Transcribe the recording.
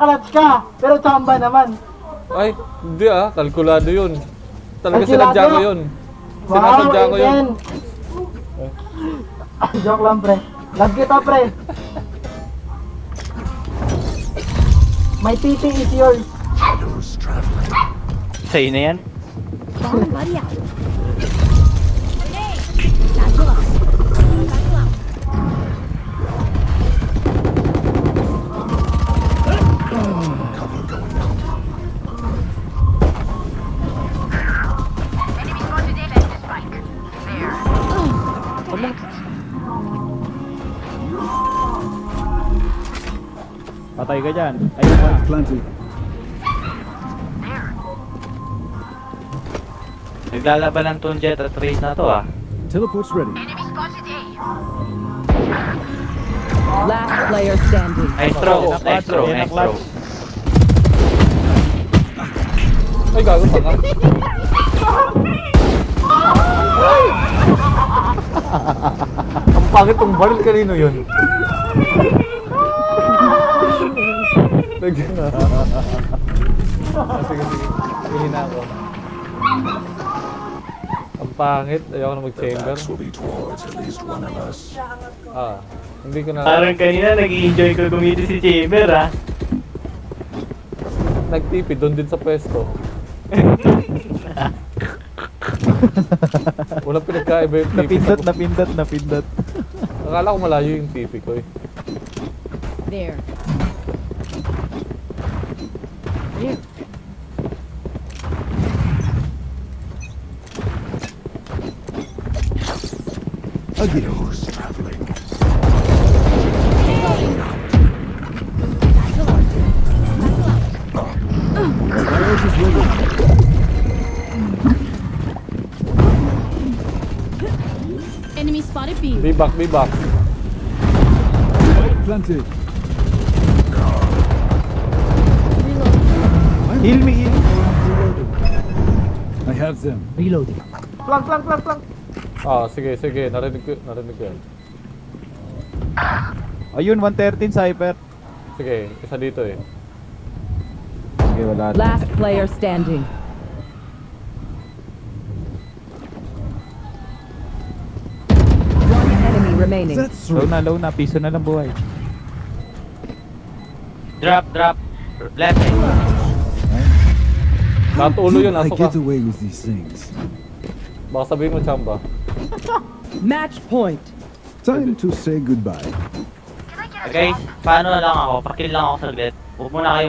Kalats ka, pero chamba naman. Ay, hindi kalkulado yun. Talaga Kalkulado? sinadya ko yun. Sinasadya ko yun. Joke lang, pre. Love kita, pre. My TT is yours. Sa'yo na yan? Bomb buddy out. Satchel out. Satchel out. Patay ka dyan. Ayun ka. Plenty. Naglalaban ng Tunjet at Raze na to Teleport's ready. Last player standing. Nice throw, nice throw, nice throw. Ay, gago pa ka. Ang pangit tong baril, kanino yun? Sige, sige. Hihina ako. Ang pangit. Ayoko na mag-chamber. Hindi ko na... Parang kanina nag-i-enjoy ko gumito si Chamber Nagtipid doon din sa pwesto. Walang pinagkaiba yung tipi. Napindot. Akala ko malayo yung tipi ko eh. There. There. Again. Fireworks is ready. Enemy spotted B. Be back, be back. Planted. Heal me, heal. I have them. Reloading. Plank. Sige. Narinig ko yan. Ayun, 113 Cypher. Sige, isa dito eh. Okay, wala. Last player standing. One enemy remaining. That's Low right. na. Piso na lang buhay. Drop. Left side. Natulo yun, I aso ka. get away with these things. Baka sabihin mo, Chamba. Match point. Time to say goodbye. Guys, paano lang ako? Pakil lang ako saglit. Huwag mo na kayong